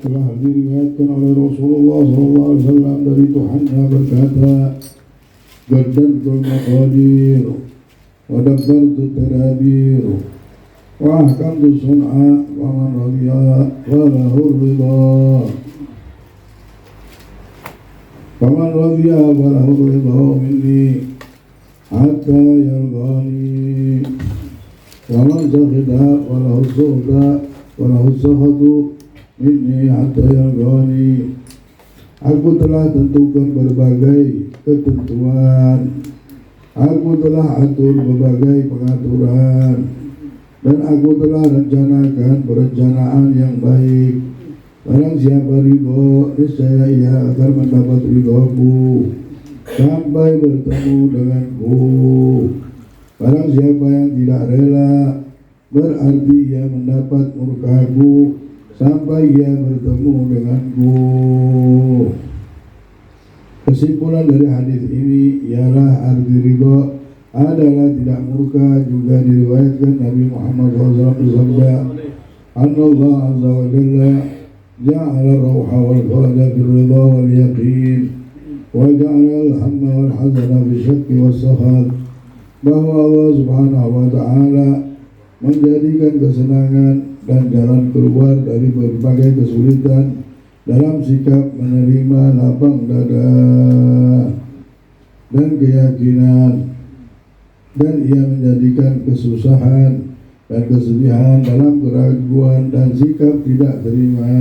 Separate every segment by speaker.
Speaker 1: Telah diriwayatkan oleh Rasulullah SAW dari Tuhannya berkata, Qaddartul maqadir wa dabbartu tadabir wa ahkamtu sun'a wa man radiya falahu ridha faman radiya falahu ridha minni hatta yalqani wa man sakhita falahu sukhta falahu sakhatu minni hatta yalqani. Aku telah tentukan berbagai ketentuan, aku telah atur berbagai pengaturan, dan aku telah rencanakan perencanaan yang baik. Barang siapa ridho, niscaya ia akan mendapat ridhoku sampai bertemu denganku. Barang siapa yang tidak rela, berarti ia mendapat murkaku sampai ia bertemu denganku. Kesimpulan dari hadis ini ialah arti ridho adalah tidak murka. Juga diriwayatkan Nabi Muhammad SAW bersabda, Allah Azza wa Jalla ja'ala rawha wal faraja fil ridha wal yaqin wa ja'ala al-hamma wal hazana fi syakki was sakhal. Bahwa Allah Subhanahu wa ta'ala menjadikan kesenangan dan jalan keluar dari berbagai kesulitan dalam sikap menerima lapang dada dan keyakinan, dan ia menjadikan kesusahan dan kesedihan dalam keraguan dan sikap tidak terima.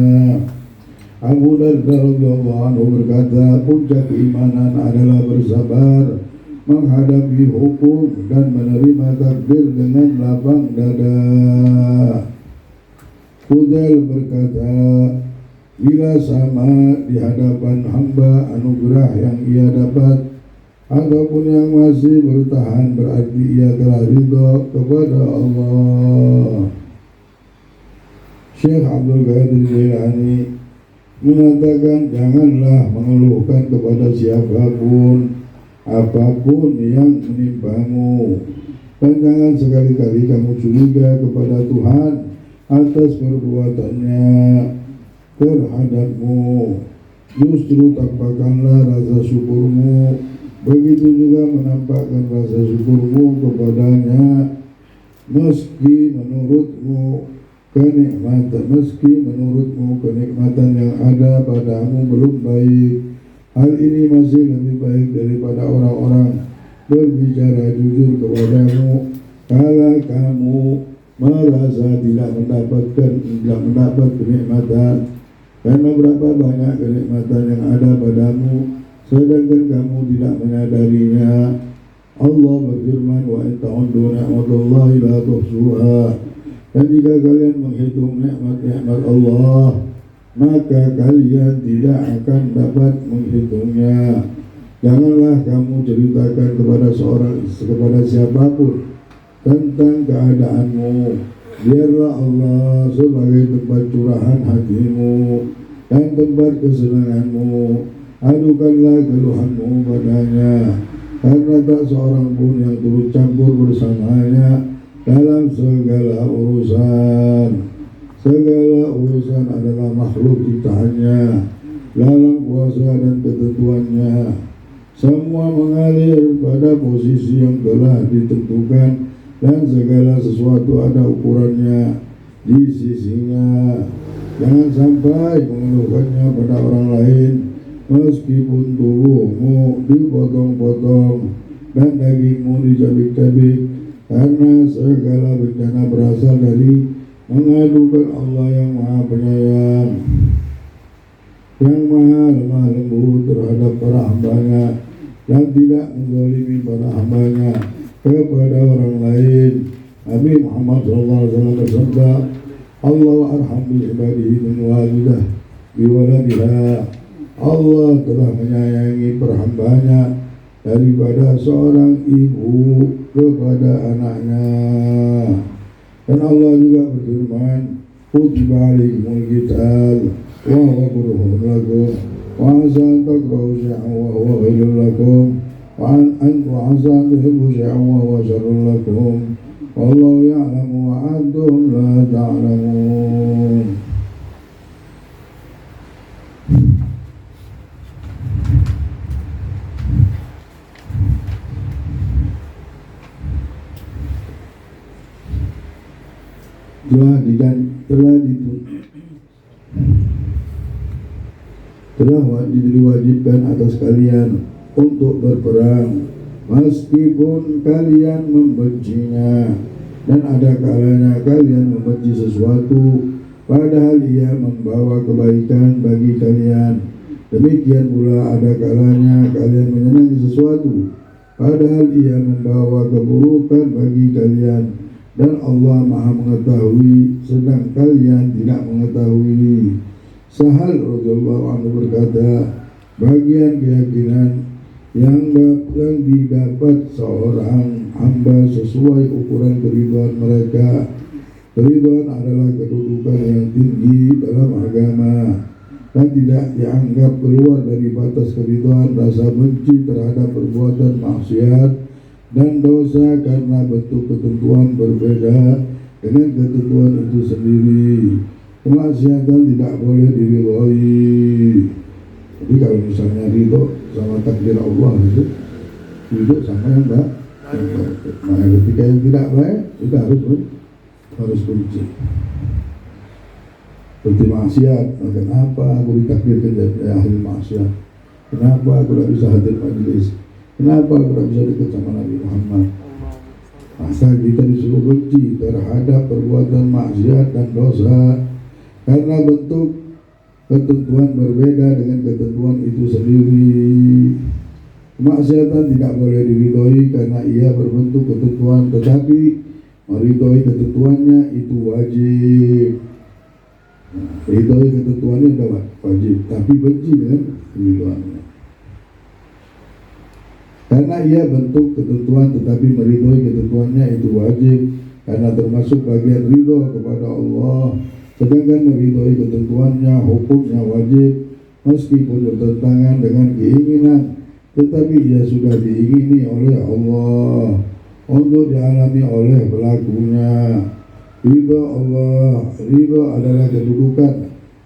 Speaker 1: Abu Darda radhiyallahu anhu berkata, puncak keimanan adalah bersabar menghadapi hukum dan menerima takdir dengan lapang dada. Fudail berkata, bila sama di hadapan hamba anugerah yang ia dapat ataupun yang masih bertahan, berarti ia telah ridho kepada Allah. Syekh Abdul Qadir Jailani mengatakan, janganlah mengeluhkan kepada siapapun apapun yang menimpamu, dan jangan sekali-kali kamu curiga kepada Tuhan atas perbuatannya terhadapmu. Justru tampakkanlah rasa syukurmu, begitu juga menampakkan rasa syukurmu kepadanya, meski menurutmu kenikmatan yang ada padamu belum baik. Hal ini masih lebih baik daripada orang-orang berbicara jujur kepadamu kala kamu merasa tidak mendapat kenikmatan. Karena berapa banyak kenikmatan yang ada padamu sedangkan kamu tidak menyadarinya. Allah berfirman, wa in ta'uddu ni'matallahi la tuhsuha. Dan jika kalian menghitung nikmat-nikmat Allah, maka kalian tidak akan dapat menghitungnya. Janganlah kamu ceritakan kepada siapapun tentang keadaanmu. Biarlah Allah sebagai tempat curahan hatimu dan tempat kesenanganmu. Adukanlah keluhanmu padanya, karena tak seorang pun yang turut campur bersamanya dalam segala urusan. Segala urusan adalah makhluk ciptaannya dalam kuasa dan ketentuannya. Semua mengalir pada posisi yang telah ditentukan, dan segala sesuatu ada ukurannya di sisinya. Jangan sampai mengeluhkannya pada orang lain, meskipun tubuhmu dipotong-potong dan dagingmu dicabik-cabik, karena segala bencana berasal dari mengadukan Allah yang Maha Penyayang, yang Maha Lemah Lembut terhadap para hambanya, dan tidak menzalimi para hambanya kepada orang lain. Nabi Muhammad SAW bersabda, Allah arham bi ibadihi min walidah biwaladiha. Allah telah menyayangi perhambanya daripada seorang ibu kepada anaknya. Dan Allah juga berfirman, kutiba alaikumul qital wa huwa kurhun lakum wa asa an takrahu syai'an wa huwa khairun lakum wa asa an tuhibbu syai'an wa huwa syarrun lakum wallahu ya'lamu wa antum la ta'lamun. telah diwajibkan atas kalian untuk berperang meskipun kalian membencinya, dan ada kalanya kalian membenci sesuatu padahal ia membawa kebaikan bagi kalian. Demikian pula ada kalanya kalian menyenangi sesuatu padahal ia membawa keburukan bagi kalian, dan Allah Maha mengetahui sedang kalian tidak mengetahui. Sahal radhiyallahu anhu berkata, bagian keyakinan yang didapat seorang hamba sesuai ukuran keridhaan mereka. Keridhaan adalah kedudukan yang tinggi dalam agama dan tidak dianggap keluar dari batas keridhaan rasa benci terhadap perbuatan maksiat dan dosa karena bentuk ketentuan berbeda dengan ketentuan itu sendiri. Kemaksiatan tidak boleh diridhoi. Jadi kalau misalnya ridho sama takdir Allah itu ridho sama yang baik. Nah, ketika yang tidak baik itu harus benci. Seperti maksiat, nah, kenapa aku ditakdirkan jadi ahli maksiat? Kenapa aku tidak bisa hadir majelis? Kenapa aku tidak bisa dekat sama Nabi Muhammad? Maka kita disuruh benci terhadap perbuatan maksiat dan dosa karena bentuk ketentuan berbeda dengan ketentuan itu sendiri. Kemaksiatan tidak boleh diridhoi karena ia berbentuk ketentuan, tetapi meridhoi ketentuannya itu wajib. Ridhoi ketentuannya adalah wajib, tapi benci dengan keridhoannya. Karena ia bentuk ketentuan tetapi meridhoi ketentuannya itu wajib, karena termasuk bagian ridho kepada Allah. Sedangkan meridhoi ketentuannya hukumnya wajib meskipun bertentangan dengan keinginan, tetapi ia sudah diingini oleh Allah untuk dialami oleh pelakunya. Ridho Allah, ridho adalah kedudukan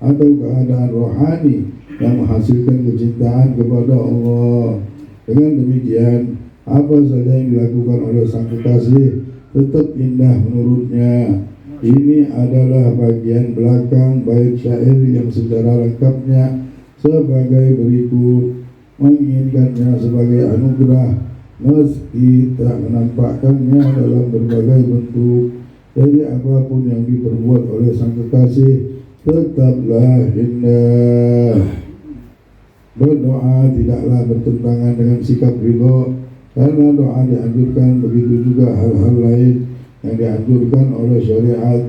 Speaker 1: atau keadaan rohani yang menghasilkan kecintaan kepada Allah. Dengan demikian, apa saja yang dilakukan oleh sang kekasih tetap indah menurutnya. Ini adalah bagian belakang bait syair yang secara lengkapnya sebagai berikut. Menginginkannya sebagai anugerah meski tak menampakkannya dalam berbagai bentuk. Jadi apapun yang diperbuat oleh sang kekasih tetaplah indah. Berdoa tidaklah bertentangan dengan sikap ridho, karena doa dianjurkan, begitu juga hal-hal lain yang dianjurkan oleh syariat,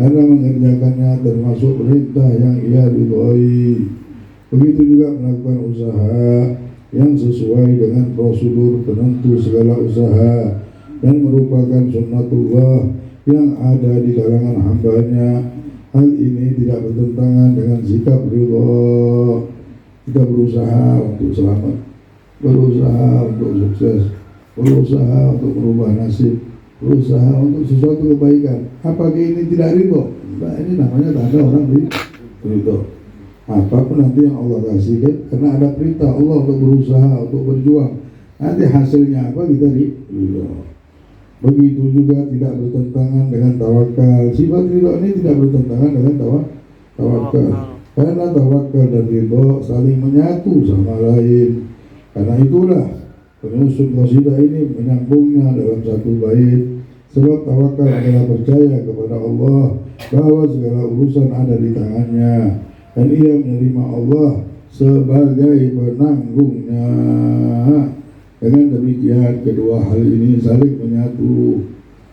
Speaker 1: karena mengerjakannya termasuk perintah yang ia ridhoi. Begitu juga melakukan usaha yang sesuai dengan prosedur penentu segala usaha dan merupakan sunnatullah yang ada di kalangan hambanya. Hal ini tidak bertentangan dengan sikap ridho. Kita berusaha untuk selamat, berusaha untuk sukses, berusaha untuk merubah nasib, berusaha untuk sesuatu kebaikan. Apakah ini tidak ridho? Nah, ini namanya tanda orang ridho. Apapun nanti yang Allah kasihkan, karena ada perintah Allah untuk berusaha, untuk berjuang. Nanti hasilnya apa kita ridho. Begitu juga tidak bertentangan dengan tawakal. Sifat ridho ini tidak bertentangan dengan tawakal. Karena tawakal dan ridho saling menyatu sama lain. Karena itulah penyusun qasidah ini menyambungnya dalam satu bait. Sebab tawakal adalah percaya kepada Allah bahwa segala urusan ada di tangannya, dan ia menerima Allah sebagai penanggungnya. Dengan demikian kedua hal ini saling menyatu.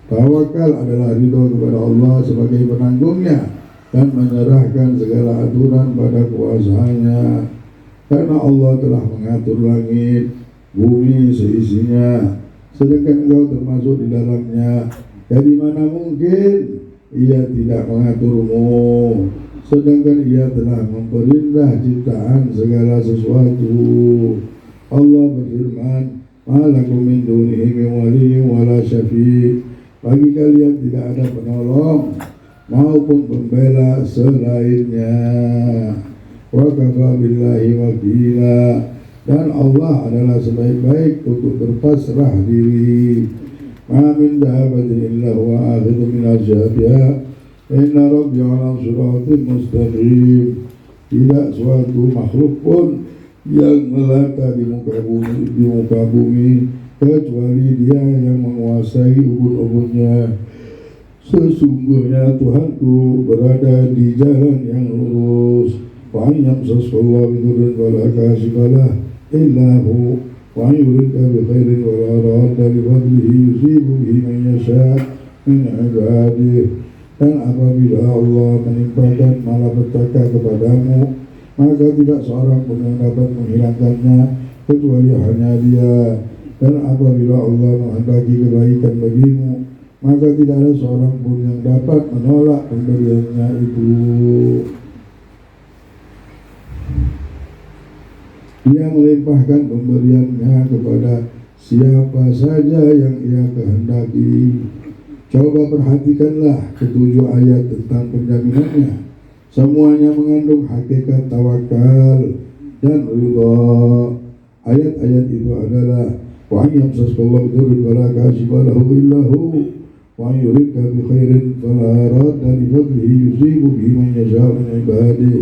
Speaker 1: Tawakal adalah ridho kepada Allah sebagai penanggungnya dan menyerahkan segala aturan pada kuasanya, karena Allah telah mengatur langit, bumi seisinya, sedangkan engkau termasuk di dalamnya. Jadi mana mungkin ia tidak mengaturmu, sedangkan ia telah memperindah ciptaan segala sesuatu. Allah berfirman, ma lakum min dunihi min waliyyin wala syafi'. Bagi kalian tidak ada penolong maupun pembela selainnya. Wa kafa billahi wakila. Dan Allah adalah sebaik-baik untuk berpasrah diri. Ma min dabatin illa huwa akhidhu min asyatiha. Inna Rabbi ala siratim mustaqim. Tidak suatu makhluk pun yang melata di muka bumi kecuali Dia yang menguasai ubun-ubunnya. Sesungguhnya Tuhanku berada di jalan yang lurus. Wa yamsaskallahu bidurrin fala kashifa lahu illa hu wa yuridka bi khairin wala radda li fadlihi yusibu bihi man yasha' min ibadihi. Dan apabila Allah menimpakan malapetaka kepadamu, maka tidak seorang pun yang dapat menghilangkannya kecuali hanya Dia. Dan apabila Allah menghendaki kebaikan bagimu, maka tidak ada seorang pun yang dapat menolak pemberiannya itu. Dia melimpahkan pemberiannya kepada siapa saja yang Ia kehendaki. Coba perhatikanlah ketujuh ayat tentang penjaminannya. Semuanya mengandung hakikat tawakal dan ridha. Ayat-ayat itu adalah wa yamsaskallahu bidurrin fala kashifa lahu illa hu wa yuridka bi khairin fala radda li fadlihi yusibu bihi man yasha'u min ibadihi.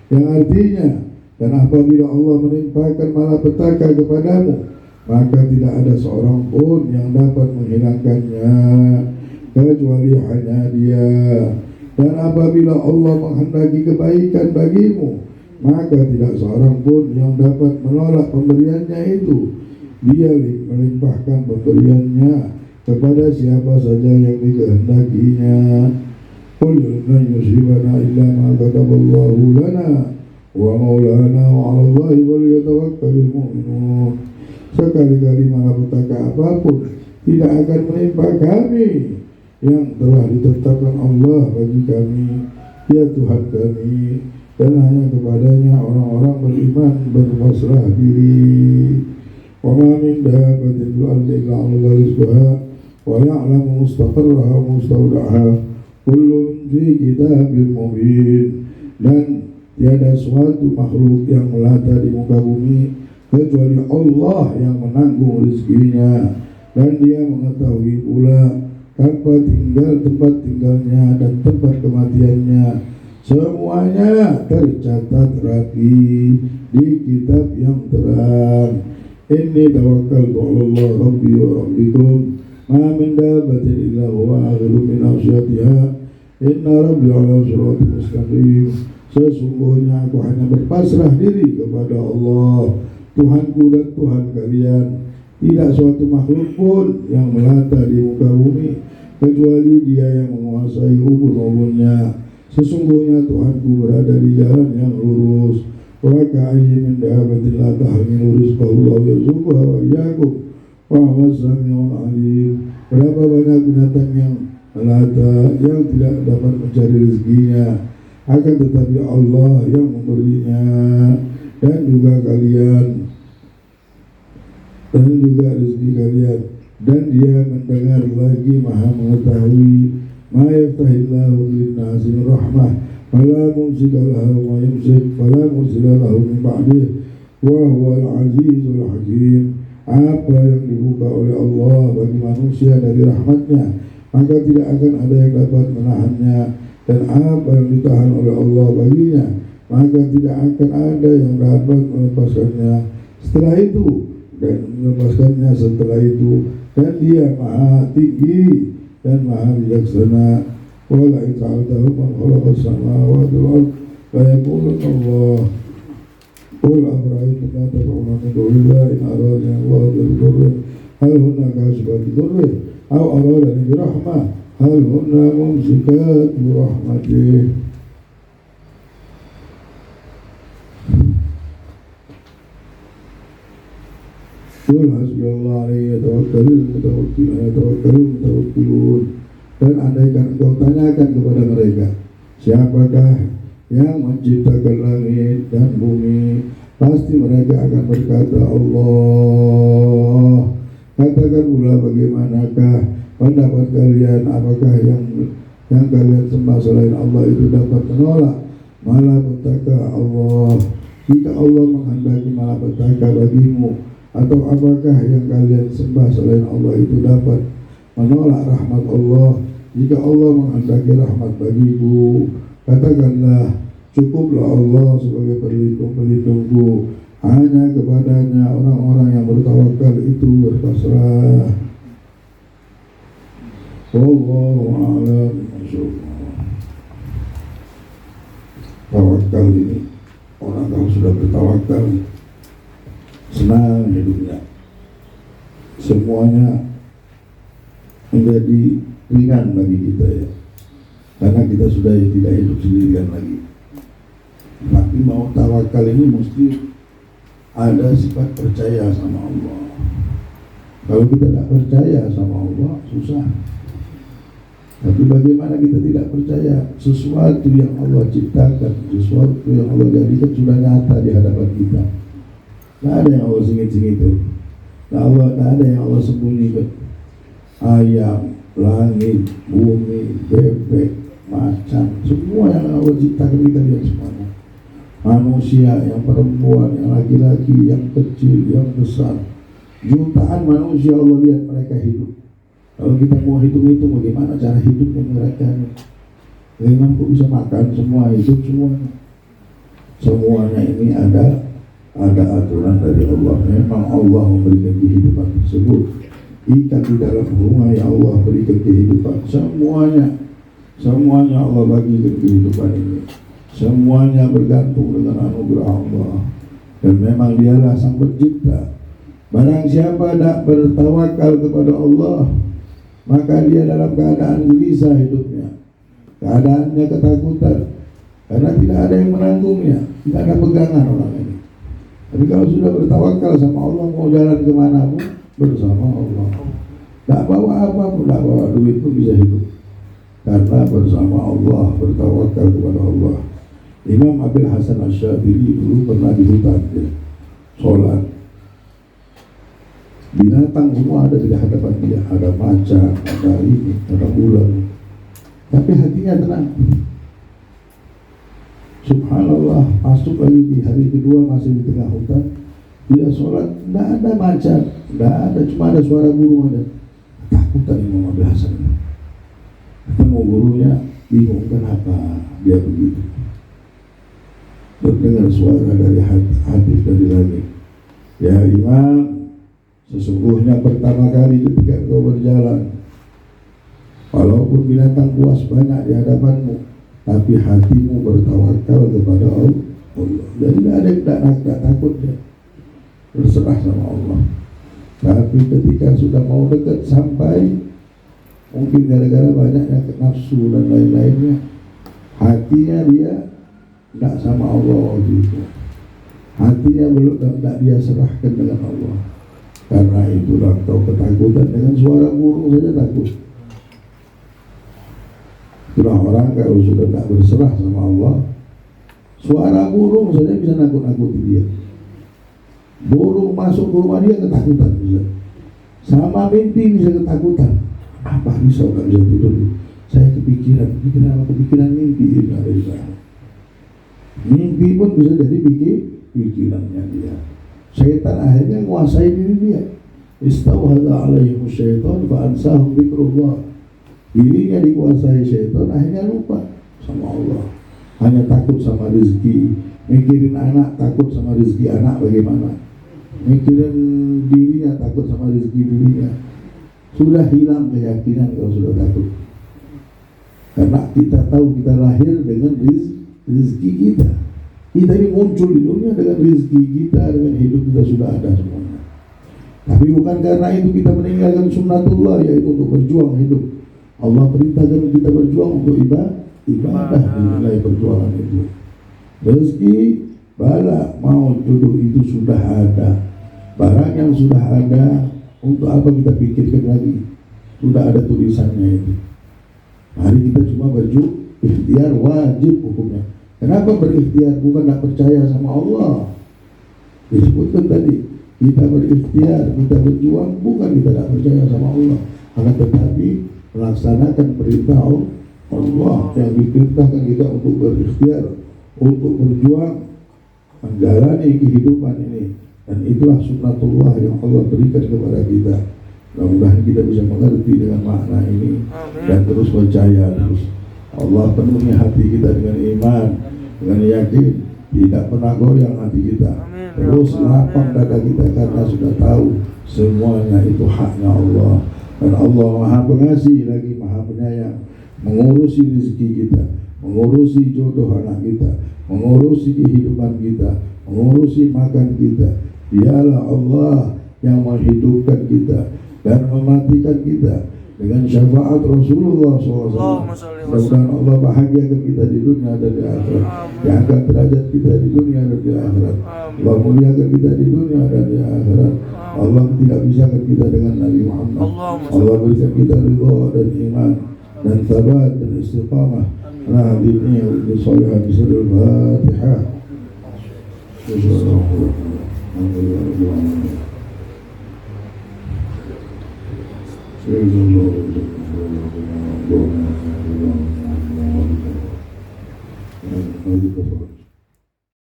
Speaker 1: Yang artinya, dan apabila Allah menimpakan malapetaka kepadamu, maka tidak ada seorang pun yang dapat menghilangkannya kecuali hanya Dia. Dan apabila Allah menghendaki kebaikan bagimu, maka tidak seorang pun yang dapat menolak pemberiannya itu. Dia melimpahkan pemberiannya kepada siapa saja yang dikehendakinya. Qul lan yusibana illa ma kataballahu lana wa maulana wa 'ala Allahi falyatawakkalul mu'minun. Sekali-kali malapetaka apapun tidak akan menimpa kami yang telah ditetapkan Allah bagi kami, Dia Tuhan kami, dan hanya kepadanya orang-orang beriman berpasrah diri. Wa ma min dabbatin fil ardi illa 'ala Allahi rizquha wa ya'lamu mustaqarraha wa mustawda'aha kullun fi kitabim mubin. Dan tiada suatu makhluk yang melata di muka bumi kecuali Allah yang menanggung rezekinya, dan Dia mengetahui pula tempat tinggalnya dan tempat kematiannya. Semuanya tercatat rapi di kitab yang terang. Inni tawakkaltu 'ala Allah Rabbi wa Rabbikum ma min dabbatin illa huwa akhidhun bi nasiyatiha inna Rabbi 'ala siratin mustaqim. Sesungguhnya aku hanya berpasrah diri kepada Allah, Tuhanku dan Tuhan kalian. Tidak suatu makhluk pun yang melata di muka bumi kecuali Dia yang menguasai ubun-ubunnya. Sesungguhnya Tuhanku berada di jalan yang lurus. Wa ka'ayyin min dabbatin la tahmilu rizqahu wa yarzuquha wa iyyakum wa huwas samiul 'alim. Berapa banyak binatang yang melata yang tidak dapat mencari rezekinya, akan tetapi Allah yang memberinya, dan juga rezeki kalian, dan Dia mendengar lagi Maha mengetahui. Ma yaftahillahu lin-nasi min rahmah fala mumsika lahu wa yumsik fala mursila lahu min ba'dih wa huwal azizul hakim. Apa yang dibuka oleh Allah bagi manusia dari rahmatnya, maka tidak akan ada yang dapat menahannya, dan apa yang ditahan oleh Allah baginya, maka tidak akan ada yang dapat melepaskannya setelah itu, dan melepaskannya setelah itu. Dan Dia Maha tinggi dan Maha bijaksana. Wala ta'ala man khalaqas samawati wal ardh la yaquluna Allah. Qul afara'aytum ma tad'una min dunillahi in aradani Allahu bi dhurrin hal hunna kashifatu dhurri aw aradani bi rahmah hal hunna mumsikatu rahmatih. Qul hasbiyallahu alayhi tawakkalul mutawakkilun. Dan andaikan engkau tanyakan kepada mereka, siapakah yang menciptakan langit dan bumi, pasti mereka akan berkata Allah. Katakan pula, bagaimanakah pendapat kalian? Apakah yang kalian sembah selain Allah itu dapat menolak malapetaka Allah jika Allah menghendaki malapetaka bagimu? Atau apakah yang kalian sembah selain Allah itu dapat menolak rahmat Allah Jika Allah menghendaki rahmat bagiku, katakanlah, cukuplah Allah sebagai pelindung-pelindungku. Hanya kepadanya orang-orang yang bertawakal itu berpasrah. Wallahu a'lam. Tawakal ini, orang kalau sudah bertawakal, senang hidupnya, semuanya menjadi ringan bagi kita ya, karena kita sudah tidak hidup sendirian lagi. Tapi mau tawakal ini mesti ada sifat percaya sama Allah. Kalau kita tidak percaya sama Allah, susah. Tapi bagaimana kita tidak percaya sesuatu yang Allah ciptakan, sesuatu yang Allah jadikan sudah nyata di hadapan kita. Tidak ada yang Allah singit-singitin. Tidak ada yang Allah sembunyikan. Ayam, langit, bumi, bebek, macan, semua yang Allah ciptakan kita lihat semuanya. Manusia, yang perempuan, yang laki-laki, yang kecil, yang besar, jutaan manusia Allah lihat mereka hidup. Kalau kita mau hitung-hitung bagaimana cara hidupnya mereka, bagaimana kok bisa makan semua, hidup semuanya. Semuanya ini ada aturan dari Allah. Memang Allah memberikan kehidupan tersebut. Ikan di dalam rumah ya Allah berikan kehidupan. Semuanya Allah bagikan kehidupan ini. Semuanya bergantung dengan anugerah Allah. Dan memang dialah sang pencipta. Barang siapa tak bertawakal kepada Allah, maka dia dalam keadaan gelisah hidupnya, keadaannya ketakutan, karena tidak ada yang menanggungnya, tidak ada pegangan orang ini. Tapi kalau sudah bertawakal sama Allah, mau jalan kemana pun bersama Allah. Tak bawa apapun, tak bawa duit pun bisa hidup, karena bersama Allah, bertawakal kepada Allah. Imam Abil Hasan Asy-Syadzili dulu pernah di hutan ya, sholat. Binatang semua ada di hadapan dia, ada macan, ada ini, ada ular, tapi hatinya tenang. Subhanallah, masuk lagi di hari kedua masih di tengah hutan, dia sholat, tidak ada macan, tidak ada, cuma ada suara burung aja. Takutan Imam Abil Hasan. Ketemu gurunya, bingung kenapa dia begitu. Terdengar suara dari hati dari langit, ya Imam, sesungguhnya pertama kali ketika kau berjalan, walaupun binatang buas banyak di hadapanmu, tapi hatimu bertawakal kepada Allah. Jadi tidak ada yang tidak takutnya, berserah sama Allah. Tapi ketika sudah mau dekat sampai, mungkin gara-gara banyaknya nafsu dan lain-lainnya, hatinya dia tidak sama Allah gitu. Hatinya belum tidak dia serahkan dengan Allah. Karena itulah kau ketakutan dengan suara burung saja takut. Itulah orang kalau sudah tak berserah sama Allah, suara burung saja bisa nakut-nakuti dia. Burung masuk ke rumah dia ketakutan bisa. Sama mimpi bisa ketakutan. Apa risau tak bisa tidur? Saya kepikiran mimpi ini ada di sana. Mimpi pun bisa jadi pikirannya dia. Syaitan akhirnya menguasai diri dia. Istawhada alaihimu syaitan fa'ansahum dzikrullah. Dirinya dikuasai syaitan, akhirnya lupa sama Allah. Hanya takut sama rezeki, mikirin anak, takut sama rezeki anak bagaimana, mikirin dirinya, takut sama rezeki dirinya. Sudah hilang keyakinan kalau sudah takut. Karena kita tahu kita lahir dengan rezeki kita. Kita ini muncul di dunia dengan rezeki kita, dengan hidup kita sudah ada semuanya. Tapi bukan karena itu kita meninggalkan sunnatullah, yaitu untuk berjuang hidup. Allah perintahkan kita berjuang untuk ibadah nilai perjuangan itu. Rezeki, bala, mau, jodoh itu sudah ada. Barang yang sudah ada, untuk apa kita pikirkan lagi? Sudah ada tulisannya itu. Mari kita cuma ikhtiar wajib hukumnya. Kenapa berikhtiar? Bukan tak percaya sama Allah. Disebutkan tadi, kita berikhtiar, kita berjuang, bukan kita tak percaya sama Allah, akan tetapi melaksanakan perintah Allah yang diperintahkan kita untuk berikhtiar, untuk berjuang, menjalani kehidupan ini. Dan itulah sunnatullah yang Allah berikan kepada kita. Mudah-mudahan kita bisa mengerti dengan makna ini dan terus percaya terus. Allah penuhi hati kita dengan iman, dengan yakin, tidak pernah goyang hati kita. Terus lapang dada kita karena sudah tahu semuanya itu haknya Allah. Dan Allah Maha Pengasih lagi Maha Penyayang, mengurusi rezeki kita, mengurusi jodoh anak kita, mengurusi kehidupan kita, mengurusi makan kita. Dialah Allah yang menghidupkan kita dan mematikan kita dengan syafaat Rasulullah SAW. Mudah-mudahan Allah bahagiakan kita di dunia dan di akhirat, diangkat derajat kita di dunia dan di akhirat, Allah muliakan kita di dunia dan di akhirat. Allah tidak pisahkan kita dengan Nabi Muhammad. Allah berikan kita ridha dan iman dan sabat dan istiqamah. Nah, ini yang soleh bismil Fatihah. Bismillahirrahmanirrahim.